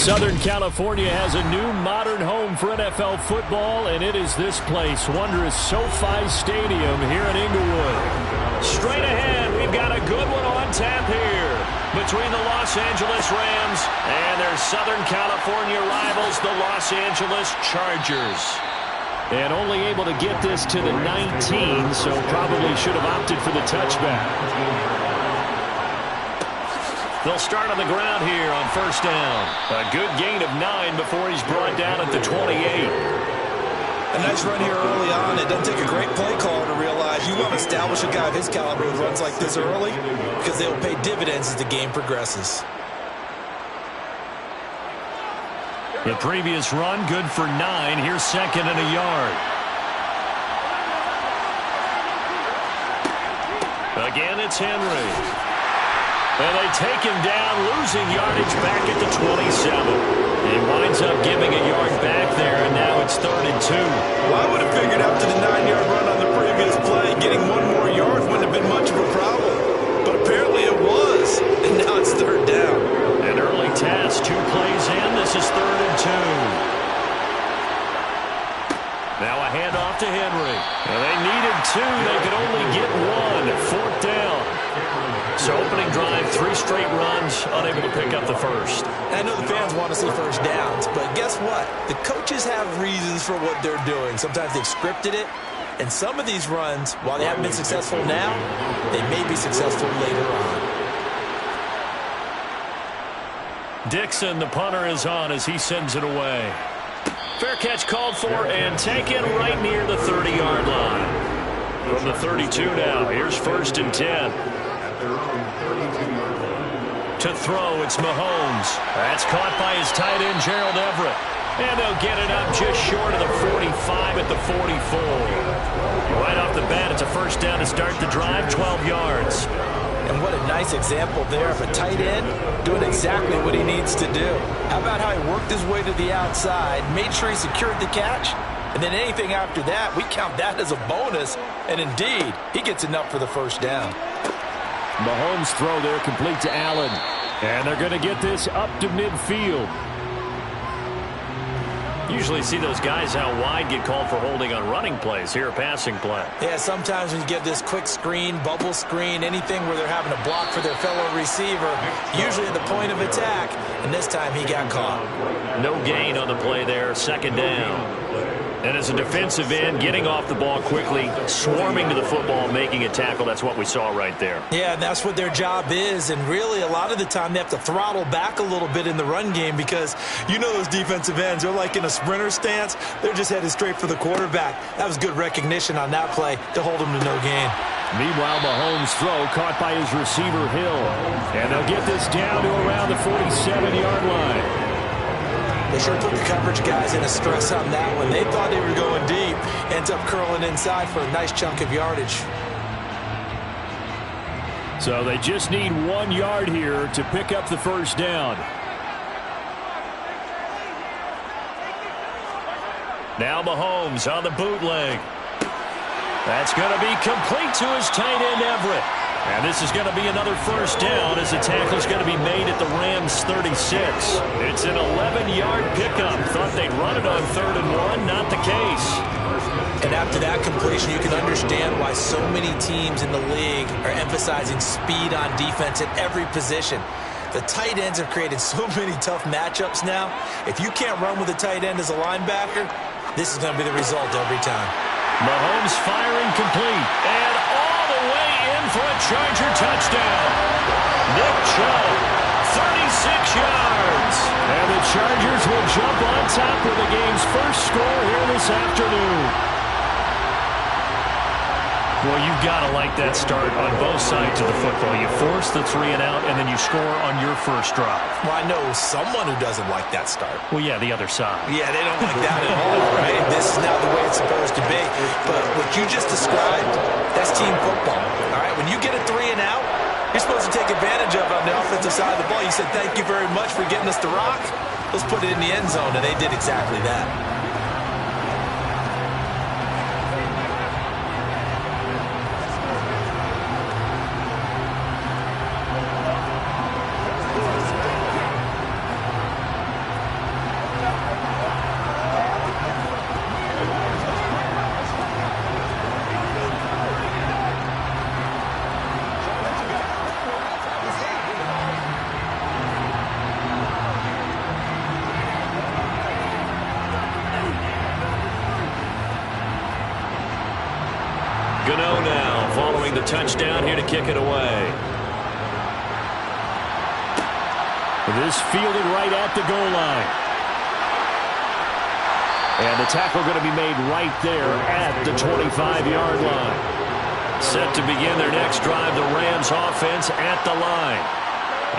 Southern California has a new modern home for NFL football, and it is this place, wondrous SoFi Stadium here in Inglewood. Straight ahead, we've got a good one on tap here between the Los Angeles Rams and their Southern California rivals, the Los Angeles Chargers. And only able to get this to the 19, so probably should have opted for the touchback. They'll start on the ground here on first down. A good gain of 9 before he's brought down at the 28. A nice run here early on. It doesn't take a great play caller to realize you want to establish a guy of his caliber who runs like this early because they will pay dividends as the game progresses. The previous run, good for 9. Here's second and a yard. Again, it's Henry. And they take him down, losing yardage back at the 27. He winds up giving a yard back there, and now it's 3rd and 2. Well, I would have figured after the 9-yard run on the previous play, getting 1 more yard wouldn't have been much of a problem. But apparently it was, and now it's 3rd down. An early task, 2 plays in. This is 3rd and 2. Now a handoff to Henry. And they needed 2. They could only get 1. 4th down. So opening drive, 3 straight runs, unable to pick up the first. I know the fans want to see first downs, but guess what? The coaches have reasons for what they're doing. Sometimes they've scripted it, and some of these runs, while they haven't been successful now, they may be successful later on. Dixon, the punter, is on as he sends it away. Fair catch called for and taken right near the 30-yard line. From the 32 now, here's 1st and 10. To throw, it's Mahomes. That's caught by his tight end, Gerald Everett. And they'll get it up just short of the 45 at the 44. Right off the bat, it's a first down to start the drive, 12 yards. And what a nice example there of a tight end doing exactly what he needs to do. How about how he worked his way to the outside, made sure he secured the catch, and then anything after that, we count that as a bonus. And indeed, he gets enough for the first down. Mahomes' throw there complete to Allen. And they're going to get this up to midfield. Usually see those guys out wide get called for holding on running plays. Here a passing play. Yeah, sometimes when you get this quick screen, bubble screen, anything where they're having to block for their fellow receiver, usually at the point of attack, and this time he got caught. No gain on the play there, 2nd down. And as a defensive end, getting off the ball quickly, swarming to the football, making a tackle, that's what we saw right there. Yeah, and that's what their job is, and really a lot of the time they have to throttle back a little bit in the run game because you know those defensive ends, they're like in a sprinter stance, they're just headed straight for the quarterback. That was good recognition on that play to hold them to no gain. Meanwhile, Mahomes' throw caught by his receiver, Hill. And they'll get this down to around the 47-yard line. They sure put the coverage guys in a stress on that one. They thought they were going deep. Ends up curling inside for a nice chunk of yardage. So they just need 1 yard here to pick up the first down. Now Mahomes on the bootleg. That's going to be complete to his tight end, Everett. And this is going to be another first down as the tackle is going to be made at the Rams' 36. It's an 11-yard pickup. Thought they'd run it on 3rd and 1. Not the case. And after that completion, you can understand why so many teams in the league are emphasizing speed on defense at every position. The tight ends have created so many tough matchups now. If you can't run with a tight end as a linebacker, this is going to be the result every time. Mahomes firing complete. And all the way in for a Charger touchdown. Nick Chubb, 36 yards. And the Chargers will jump on top with the game's first score here this afternoon. Well, you've got to like that start on both sides of the football. You force the 3 and out, and then you score on your first drive. Well, I know someone who doesn't like that start. Well, yeah, the other side. Yeah, they don't like that at all, right? This is not the way it's supposed to be. But what you just described, that's team football, all right? When you get a 3 and out, you're supposed to take advantage of it on the offensive side of the ball. You said, thank you very much for getting us the rock. Let's put it in the end zone, and they did exactly that. following the touchdown here to kick it away. This fielded right at the goal line. And the tackle going to be made right there at the 25-yard line. Set to begin their next drive, the Rams offense at the line.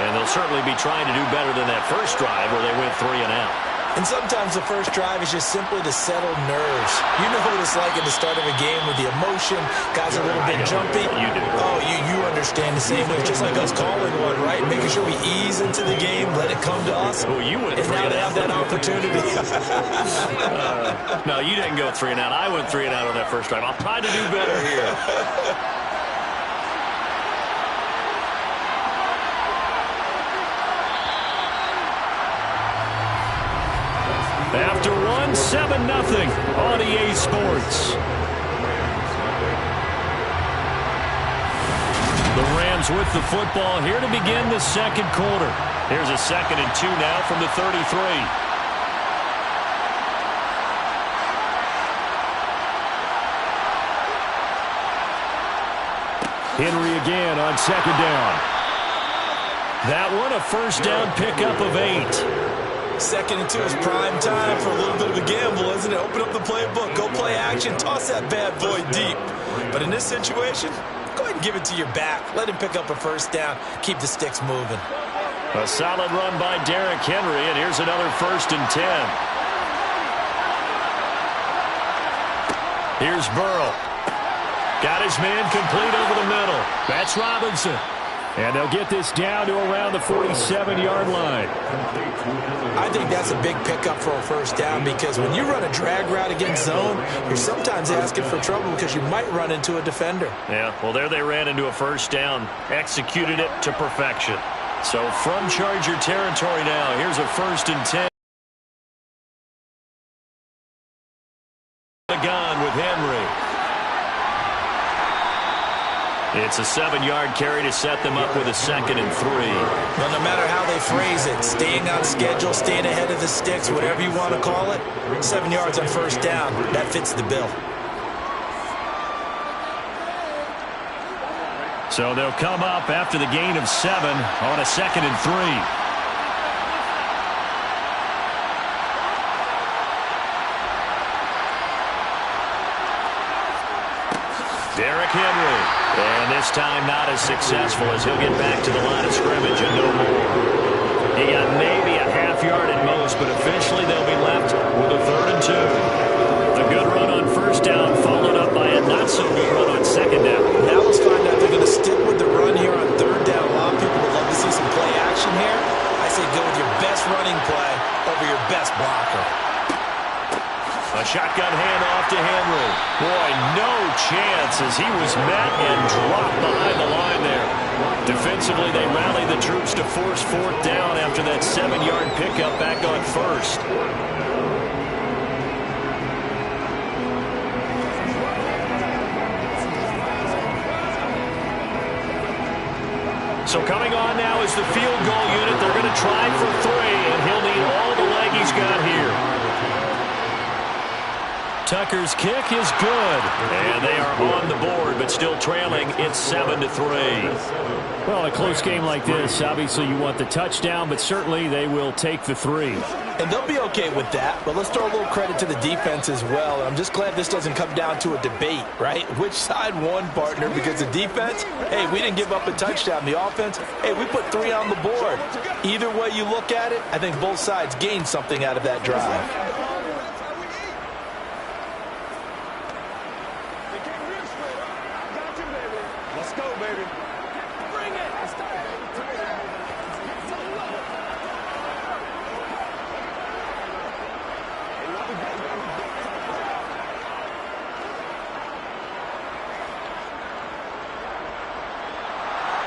And they'll certainly be trying to do better than that first drive where they went 3 and out. And sometimes the first drive is just simply to settle nerves. You know what it's like at the start of a game with the emotion. Guys are a little bit jumpy. You do. Oh, you understand the same way. Just like us calling one, right? Making sure we ease into the game, let it come to us. Oh, you went and 3 now and they out. have that opportunity. No, you didn't go 3 and out. I went 3 and out on that first drive. I'll try to do better here. After 7-0 on EA Sports. The Rams with the football here to begin the second quarter. Here's a 2nd and 2 now from the 33. Henry again on 2nd down. That one a first down pickup of 8. 2nd and 2 is prime time for a little bit of a gamble, isn't it? Open up the playbook, go play action, toss that bad boy deep. But in this situation, go ahead and give it to your back. Let him pick up a first down. Keep the sticks moving. A solid run by Derrick Henry, and here's another 1st and 10. Here's Burrow. Got his man complete over the middle. That's Robinson. And they'll get this down to around the 47-yard line. I think that's a big pickup for a first down because when you run a drag route against zone, you're sometimes asking for trouble because you might run into a defender. Yeah, well, there they ran into a first down. Executed it to perfection. So from Charger territory now, here's a 1st and 10. The gun with Henry. It's a 7-yard carry to set them up with a 2nd and 3. Well, no matter how they phrase it, staying on schedule, staying ahead of the sticks, whatever you want to call it, 7 yards on first down, that fits the bill. So they'll come up after the gain of 7 on a 2nd and 3. Derrick Henry. And this time not as successful as he'll get back to the line of scrimmage and no more. He got maybe a half-yard at most, but officially they'll be left with a 3rd and 2. A good run on first down followed up by a not-so-good run on 2nd down. Now let's find out they're going to stick with the run here on 3rd down. A lot of people would love to see some play action here. I say go with your best running play over your best blocker. A shotgun handoff to Henry. Boy, no chance as he was met and dropped behind the line there. Defensively, they rallied the troops to force 4th down after that 7-yard pickup back on 1st. So coming on now is the field goal unit. They're going to try for 3, and he'll need all the leg he's got here. Tucker's kick is good, and they are on the board, but still trailing. It's 7-3. Well, a close game like this, obviously you want the touchdown, but certainly they will take the 3. And they'll be okay with that, but let's throw a little credit to the defense as well. And I'm just glad this doesn't come down to a debate, right? Which side won, partner? Because the defense, hey, we didn't give up a touchdown. The offense, hey, we put 3 on the board. Either way you look at it, I think both sides gained something out of that drive.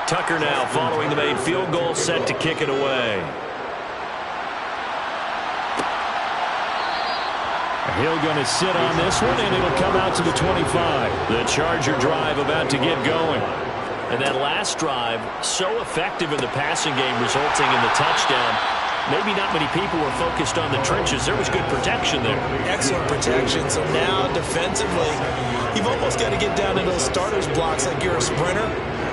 Tucker now following the made field goal, set to kick it away. Hill going to sit on this one, and it'll come out to the 25. The Charger drive about to get going. And that last drive, so effective in the passing game, resulting in the touchdown. maybe not many people were focused on the trenches. There was good protection there. Excellent protection. So now defensively, you've almost got to get down to those starters blocks like you're a sprinter.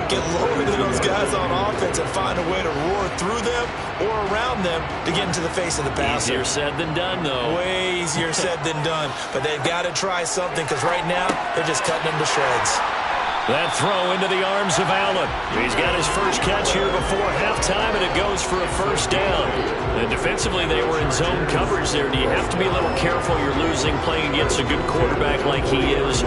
Get lower than those guys on offense and find a way to roar through them or around them to get into the face of the passer. Easier said than done, though. Way easier said than done. But they've got to try something because right now they're just cutting them to shreds. That throw into the arms of Allen. He's got his first catch here before halftime, and it goes for a first down. And defensively, they were in zone coverage there. Do you have to be a little careful you're losing playing against a good quarterback like he is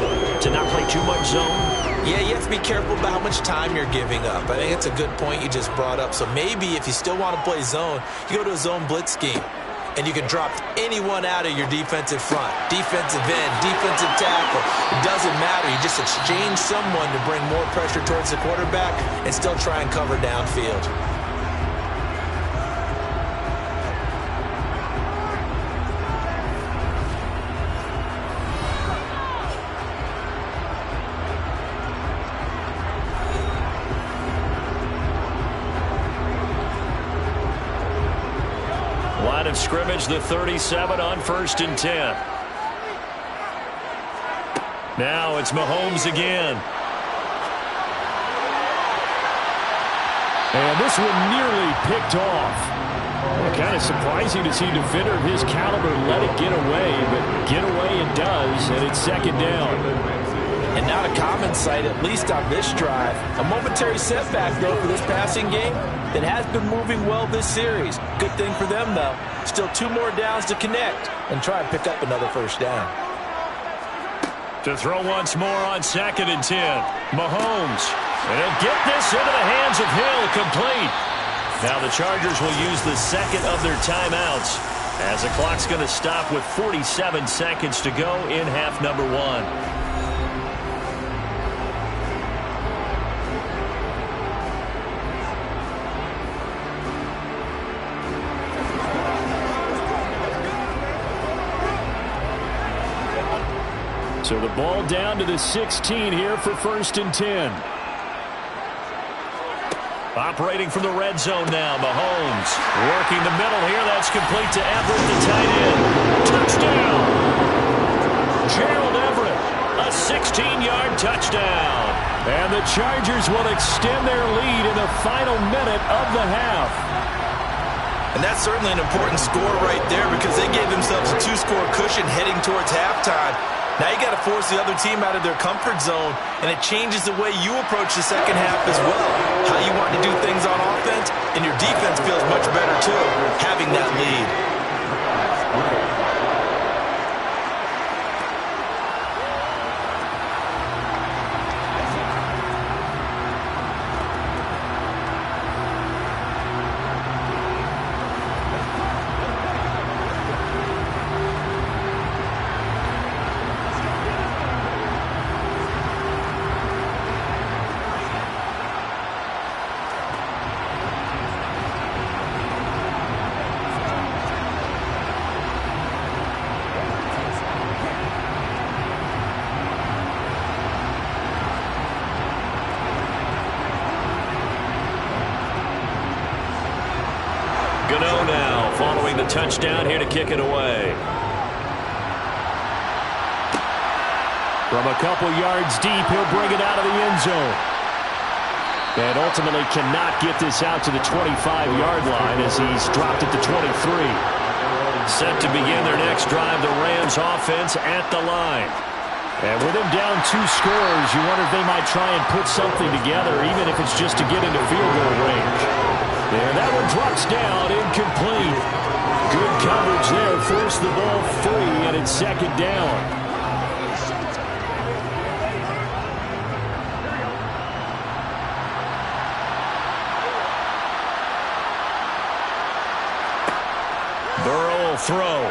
to not play too much zone? Yeah, you have to be careful about how much time you're giving up. I think it's a good point you just brought up. So maybe if you still want to play zone, you go to a zone blitz scheme. And you can drop anyone out of your defensive front. Defensive end, defensive tackle. It doesn't matter. You just exchange someone to bring more pressure towards the quarterback and still try and cover downfield. Line of scrimmage, the 37 on 1st and 10. Now it's Mahomes again. And this one nearly picked off. Kind of surprising to see a defender of his caliber let it get away, but get away it does, and it's 2nd down. And not a common sight, at least on this drive. A momentary setback, though, for this passing game that has been moving well this series. Good thing for them, though. Still 2 more downs to connect and try and pick up another first down. To throw once more on 2nd and 10. Mahomes. And he'll get this into the hands of Hill, complete. Now the Chargers will use the second of their timeouts as the clock's going to stop with 47 seconds to go in half number 1. So the ball down to the 16 here for 1st and 10. Operating from the red zone now, Mahomes. Working the middle here, that's complete to Everett, the tight end. Touchdown! Gerald Everett, a 16-yard touchdown. And the Chargers will extend their lead in the final minute of the half. And that's certainly an important score right there because they gave themselves a 2-score cushion heading towards halftime. Now you got to force the other team out of their comfort zone, and it changes the way you approach the second half as well. How you want to do things on offense, and your defense feels much better too, having that lead. Gano now following the touchdown here to kick it away. From a couple yards deep, he'll bring it out of the end zone. And ultimately cannot get this out to the 25-yard line as he's dropped it to 23. Set to begin their next drive, the Rams offense at the line. And with him down 2 scores, you wonder if they might try and put something together, even if it's just to get into field goal range. And that one drops down, incomplete. Good coverage there, forced the ball free, and it's 2nd down. Burrow will throw.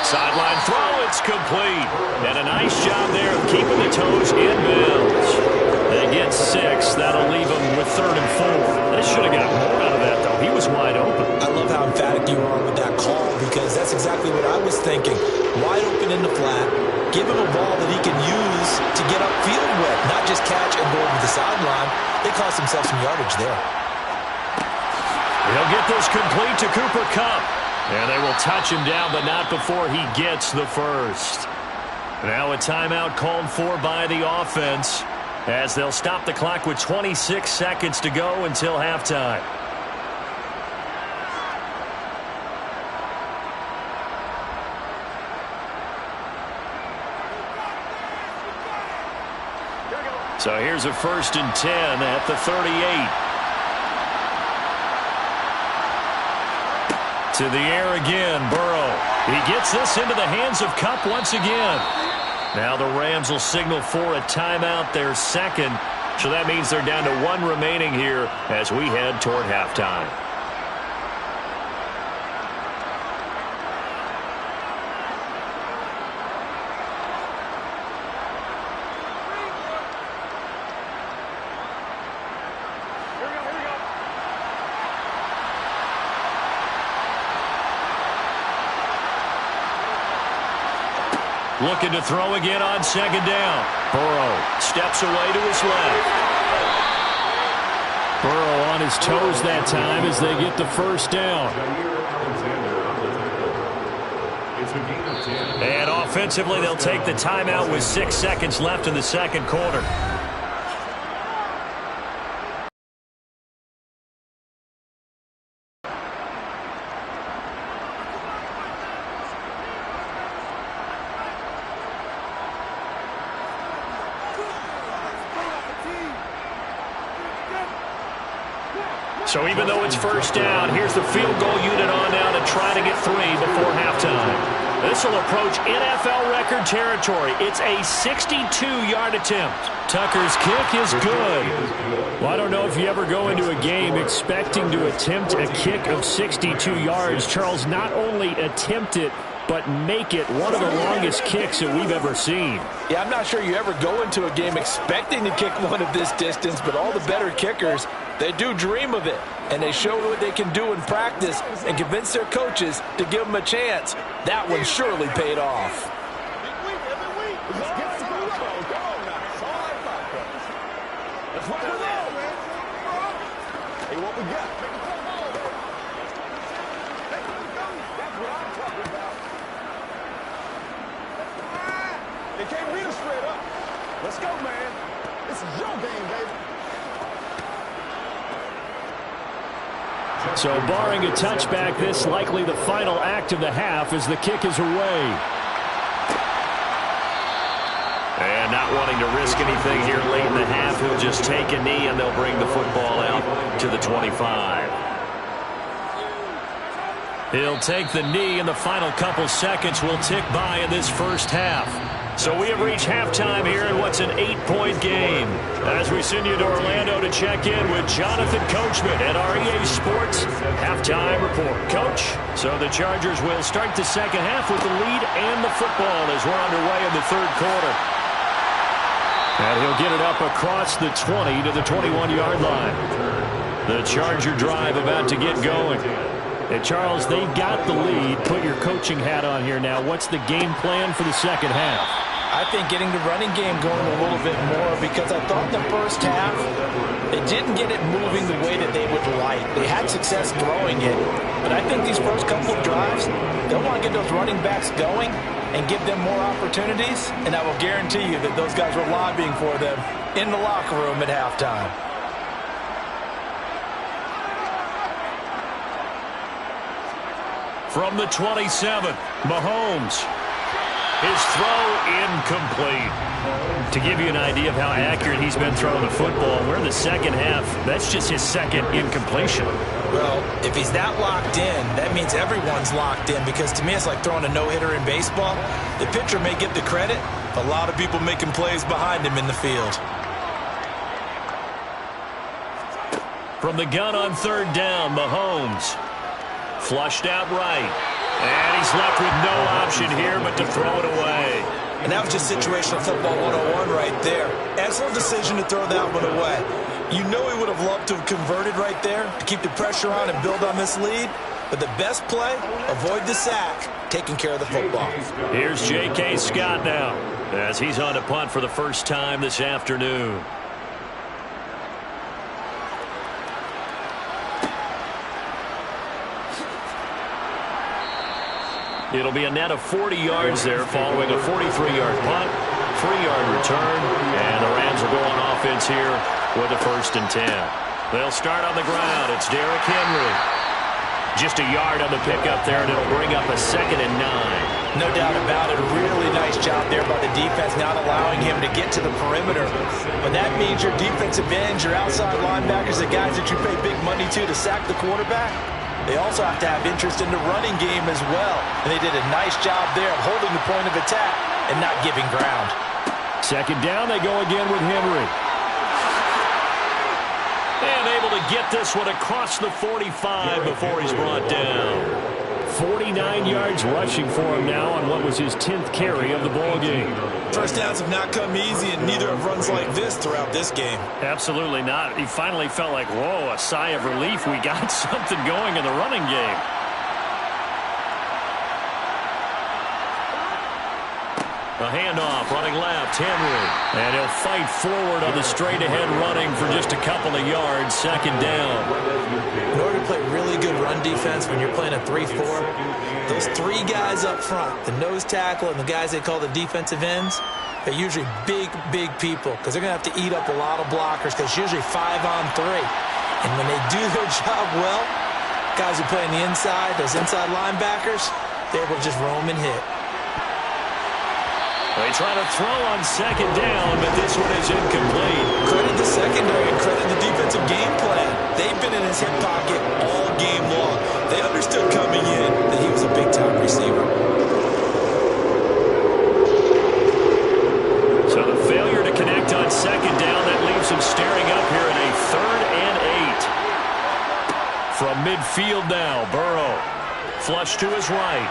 Sideline throw, it's complete. And a nice job there of keeping the toes in bounds. They get 6. That'll leave them with 3rd and 4. They should have got more out of that, though. He was wide open. I love how emphatic you are with that call because that's exactly what I was thinking. Wide open in the flat. Give him a ball that he can use to get upfield with, not just catch and go over the sideline. They cost themselves some yardage there. He'll get this complete to Cooper Kupp. And they will touch him down, but not before he gets the first. Now a timeout called for by the offense, as they'll stop the clock with 26 seconds to go until halftime. So here's a 1st and 10 at the 38. To the air again, Burrow. He gets this into the hands of Kupp once again. Now the Rams will signal for a timeout, their second. So that means they're down to 1 remaining here as we head toward halftime. Looking to throw again on 2nd down. Burrow steps away to his left. Burrow on his toes that time as they get the 1st down. And offensively, they'll take the timeout with 6 seconds left in the 2nd quarter. So even though it's 1st down, here's the field goal unit on now to try to get 3 before halftime. This will approach NFL record territory. It's a 62-yard attempt. Tucker's kick is good. Well, I don't know if you ever go into a game expecting to attempt a kick of 62 yards. Charles, not only attempt it, but make it one of the longest kicks that we've ever seen. Yeah, I'm not sure you ever go into a game expecting to kick one of this distance, but all the better kickers, they do dream of it, and they show what they can do in practice and convince their coaches to give them a chance. That one surely paid off. They can't beat us straight up. Let's go, man. This is your game, baby. So barring a touchback, this likely the final act of the half as the kick is away. And not wanting to risk anything here late in the half, he'll just take a knee and they'll bring the football out to the 25. He'll take the knee, and the final couple seconds will tick by in this 1st half. So we have reached halftime here in what's an 8-point game. As we send you to Orlando to check in with Jonathan Coachman at our EA Sports Halftime Report. Coach, so the Chargers will start the 2nd half with the lead and the football as we're underway in the 3rd quarter. And he'll get it up across the 20 to the 21-yard line. The Charger drive about to get going. And Charles, they've got the lead. Put your coaching hat on here now. What's the game plan for the 2nd half? I think getting the running game going a little bit more, because I thought the 1st half, they didn't get it moving the way that they would like. They had success throwing it, but I think these first couple of drives, they'll want to get those running backs going and give them more opportunities, and I will guarantee you that those guys were lobbying for them in the locker room at halftime. From the 27, Mahomes. His throw incomplete. To give you an idea of how accurate he's been throwing the football, we're in the 2nd half. That's just his 2nd incompletion. Well, if he's that locked in, that means everyone's locked in, because to me it's like throwing a no-hitter in baseball. The pitcher may get the credit, a lot of people making plays behind him in the field. From the gun on 3rd down, Mahomes. Flushed out right. And he's left with no option here but to throw it away. And that was just situational football 101 right there. Excellent decision to throw that one away. You know he would have loved to have converted right there to keep the pressure on and build on this lead. But the best play, avoid the sack, taking care of the football. Here's J.K. Scott now as he's on to punt for the first time this afternoon. It'll be a net of 40 yards there following a 43-yard punt, 3-yard return, and the Rams will go on offense here with a 1st and 10. They'll start on the ground. It's Derrick Henry. Just a yard on the pickup there, and it'll bring up a 2nd and 9. No doubt about it. A really nice job there by the defense, not allowing him to get to the perimeter. But that means your defensive ends, your outside linebackers, the guys that you pay big money to sack the quarterback, they also have to have interest in the running game as well. And they did a nice job there of holding the point of attack and not giving ground. 2nd down, they go again with Henry. And able to get this one across the 45 before he's brought down. 49 yards rushing for him now on what was his 10th carry of the ball game. First downs have not come easy, and neither have runs like this throughout this game. Absolutely not. He finally felt like, whoa, a sigh of relief. We got something going in the running game. A handoff, running left, Henry. And he'll fight forward on the straight-ahead running for just a couple of yards, 2nd down. In order to play really good run defense when you're playing a 3-4, those 3 guys up front, the nose tackle and the guys they call the defensive ends, they're usually big people because they're going to have to eat up a lot of blockers because it's usually 5-on-3. And when they do their job well, guys who play on the inside, those inside linebackers, they're able to just roam and hit. They try to throw on 2nd down, but this one is incomplete. Credit the secondary and credit the defensive game plan. They've been in his hip pocket all game long. They understood coming in that he was a big-time receiver. So the failure to connect on 2nd down, that leaves him staring up here at a 3rd and 8. From midfield now, Burrow. Flush to his right.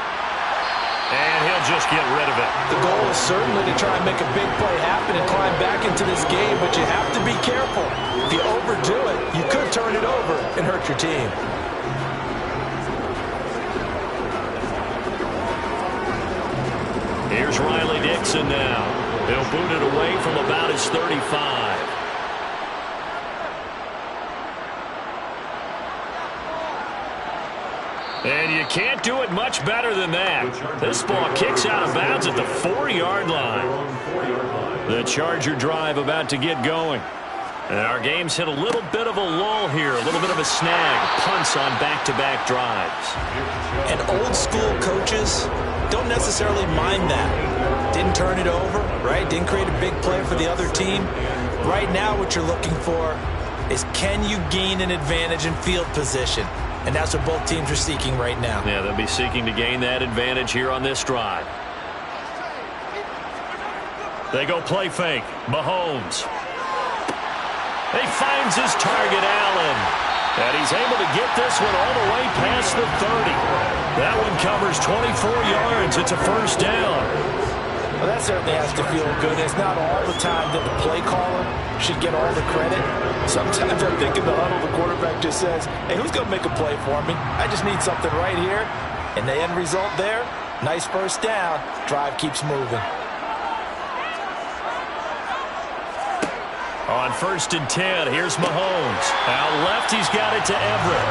And he'll just get rid of it. The goal is certainly to try and make a big play happen and climb back into this game, but you have to be careful. If you overdo it, you could turn it over and hurt your team. Here's Riley Dixon now. He'll boot it away from about his 35. And you can't do it much better than that. This ball kicks out of bounds at the 4-yard line. The Charger drive about to get going. And our game's hit a little bit of a lull here, a little bit of a snag. Punts on back-to-back drives. And old-school coaches don't necessarily mind that. Didn't turn it over, right? Didn't create a big play for the other team. Right now what you're looking for is, can you gain an advantage in field position? And that's what both teams are seeking right now. Yeah, they'll be seeking to gain that advantage here on this drive. They go play fake. Mahomes. He finds his target, Allen. And he's able to get this one all the way past the 30. That one covers 24 yards. It's a 1st down. Well, that certainly has to feel good. It's not all the time that the play caller should get all the credit. Sometimes I think in the huddle, the quarterback just says, hey, who's going to make a play for me? I just need something right here. And the end result there, nice 1st down. Drive keeps moving. On 1st and 10, here's Mahomes. Out left, he's got it to Everett.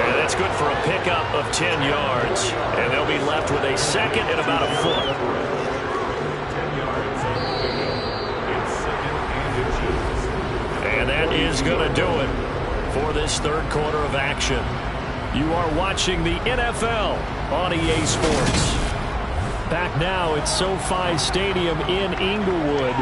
And that's good for a pickup of 10 yards. And they'll be left with a 2nd and about a foot. And that is going to do it for this 3rd quarter of action. You are watching the NFL on EA Sports. Back now at SoFi Stadium in Inglewood.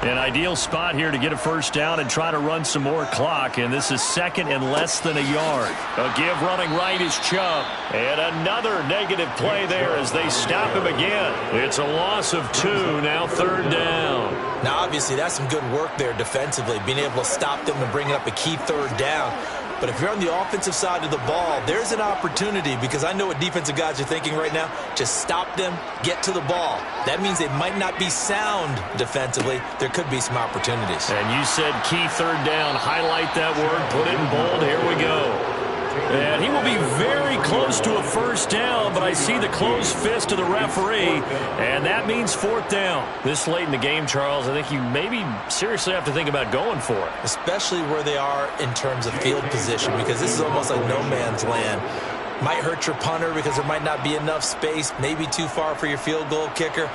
An ideal spot here to get a 1st down and try to run some more clock. And this is 2nd and less than a yard. A give running right is Chubb. And another negative play there as they stop him again. It's a loss of 2, now 3rd down. Now, obviously, that's some good work there defensively, being able to stop them and bringing up a key 3rd down. But if you're on the offensive side of the ball, there's an opportunity, because I know what defensive guys are thinking right now. Just stop them, get to the ball. That means they might not be sound defensively. There could be some opportunities. And you said key 3rd down. Highlight that word. Put it in bold. Here we go. And he will be very close to a 1st down, but I see the closed fist of the referee, and that means 4th down. This late in the game, Charles, I think you maybe seriously have to think about going for it. Especially where they are in terms of field position, because this is almost like no man's land. Might hurt your punter because there might not be enough space, maybe too far for your field goal kicker.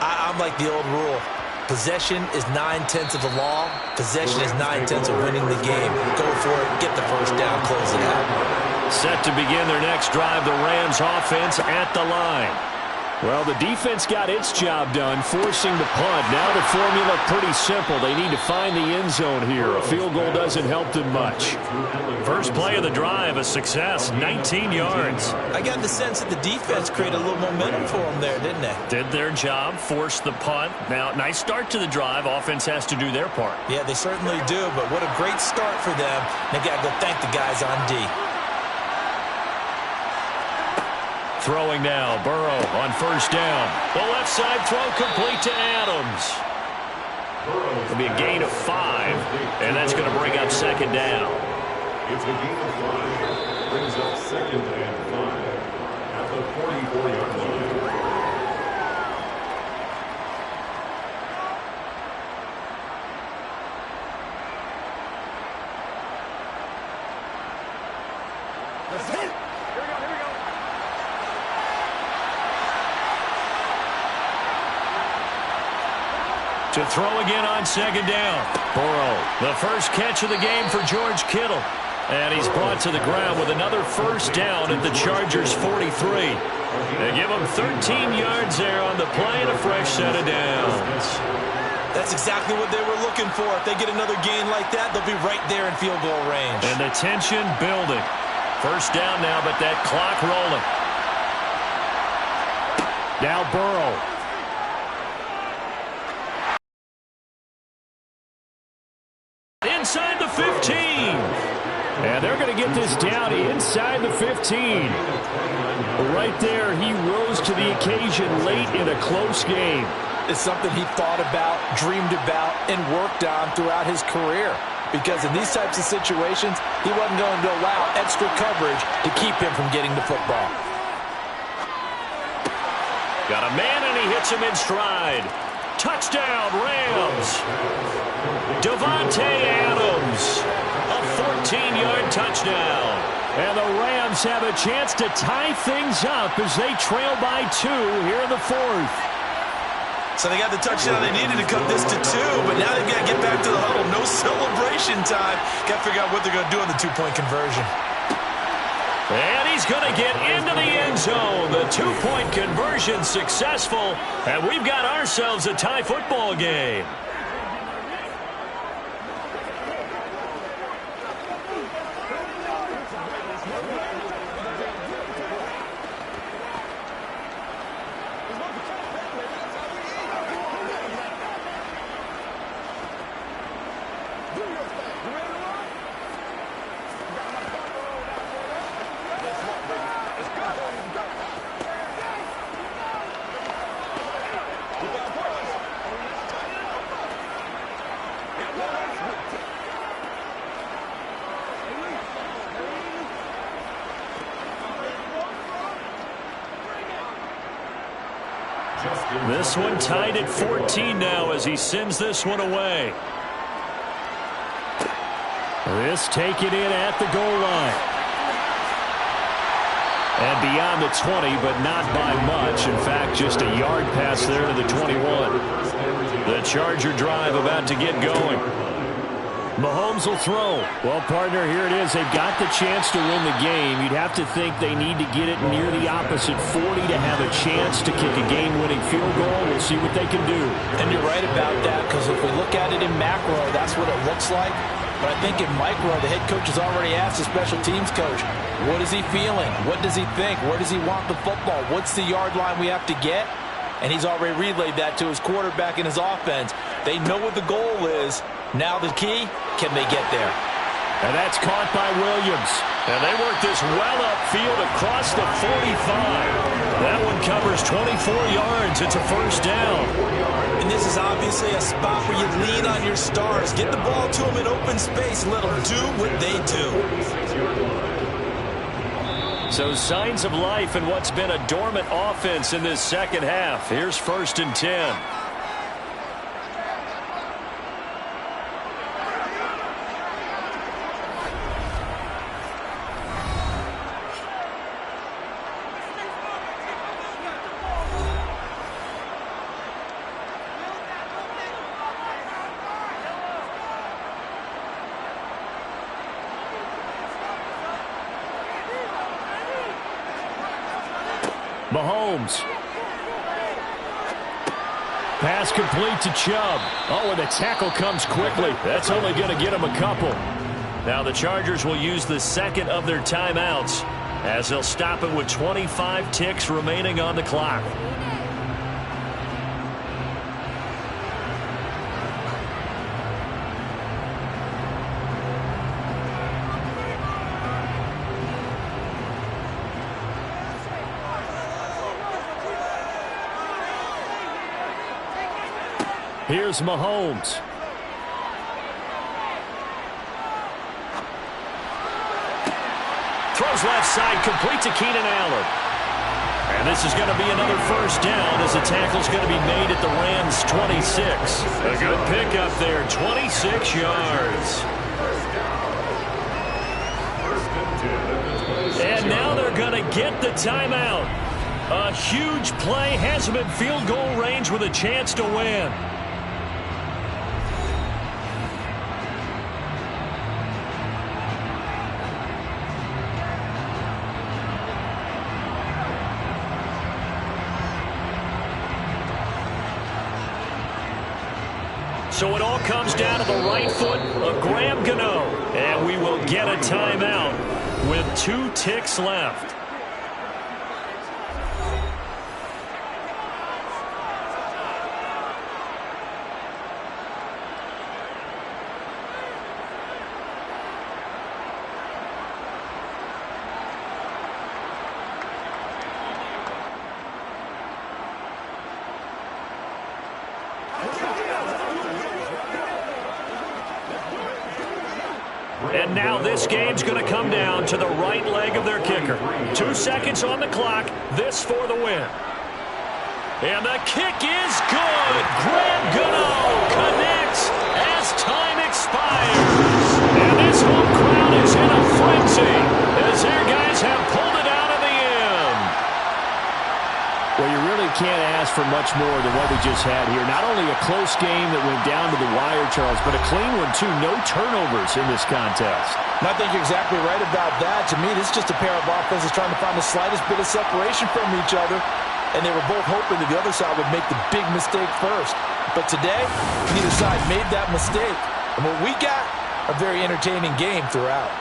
I'm like the old rule. Possession is 9/10 of the law. Possession is 9/10 of winning the game. Go for it, get the first down, close it out. Set to begin their next drive, the Rams offense at the line. Well, the defense got its job done, forcing the punt. Now the formula pretty simple. They need to find the end zone here. A field goal doesn't help them much. First play of the drive, a success, 19 yards. I got the sense that the defense created a little momentum for them there, didn't they? Did their job, forced the punt. Now, nice start to the drive. Offense has to do their part. Yeah, they certainly do, but what a great start for them. They got to go thank the guys on D. Throwing now, Burrow on first down. The left side throw complete to Adams. It'll be a gain of 5, and that's going to bring up second down. It's a gain of 5. Brings up second and 5 at the 44-yard line. Let's hit. Here we go, here we go. To throw again on second down. Burrow, the first catch of the game for George Kittle. And he's brought to the ground with another first down at the Chargers' 43. They give him 13 yards there on the play and a fresh set of downs. That's exactly what they were looking for. If they get another gain like that, they'll be right there in field goal range. And the tension building. First down now, but that clock rolling. Now Burrow. Inside the 15. And they're going to get this down inside the 15. Right there, he rose to the occasion late in a close game. It's something he thought about, dreamed about, and worked on throughout his career. Because in these types of situations, he wasn't going to allow extra coverage to keep him from getting the football. Got a man, and he hits him in stride. Touchdown, Rams. Davante Adams, a 14-yard touchdown. And the Rams have a chance to tie things up as they trail by 2 here in the 4th. So they got the touchdown they needed to cut this to 2, but now they've got to get back to the huddle. No celebration time. Got to figure out what they're going to do on the 2-point conversion. And he's going to get into the end zone. The 2-point conversion successful, and we've got ourselves a tie football game. This one tied at 14 now as he sends this one away. This taken in at the goal line. And beyond the 20, but not by much. In fact, just a yard pass there to the 21. The Charger drive about to get going. Mahomes will throw. Well, partner, here it is. They've got the chance to win the game. You'd have to think they need to get it near the opposite 40 to have a chance to kick a game-winning field goal. We'll see what they can do. And you're right about that, because if we look at it in macro, that's what it looks like. But I think in micro, the head coach has already asked the special teams coach, what is he feeling? What does he think? Where does he want the football? What's the yard line we have to get? And he's already relayed that to his quarterback and his offense. They know what the goal is. Now the key, can they get there? And that's caught by Williams. And they work this well upfield across the 45. That one covers 24 yards. It's a first down. And this is obviously a spot where you lean on your stars. Get the ball to them in open space. Let them do what they do. So signs of life in what's been a dormant offense in this second half. Here's 1st and 10. Mahomes. Pass complete to Chubb. Oh, and the tackle comes quickly. That's only going to get him a couple. Now the Chargers will use the second of their timeouts as they'll stop it with 25 ticks remaining on the clock. Here's Mahomes. Throws left side, complete to Keenan Allen. And this is going to be another first down as the tackle's going to be made at the Rams' 26. A good pickup there, 26 yards. And now they're going to get the timeout. A huge play, has them in field goal range with a chance to win. So it all comes down to the right foot of Graham Gano. And we will get a timeout with 2 ticks left. And now this game's going to come down to the right leg of their kicker. 2 seconds on the clock. This for the win. And the kick is good. Graham Gano connects as time expires. And this home crowd is in a frenzy as their guys have pulled it out of the end. Well, you really can't ask for much more than what we just had here. Not only a close game that went down to the wire, Charles, but a clean one, too. No turnovers in this contest. And I think you're exactly right about that. To me, this is just a pair of offenses trying to find the slightest bit of separation from each other. And they were both hoping that the other side would make the big mistake first. But today, neither side made that mistake. And what we got, a very entertaining game throughout.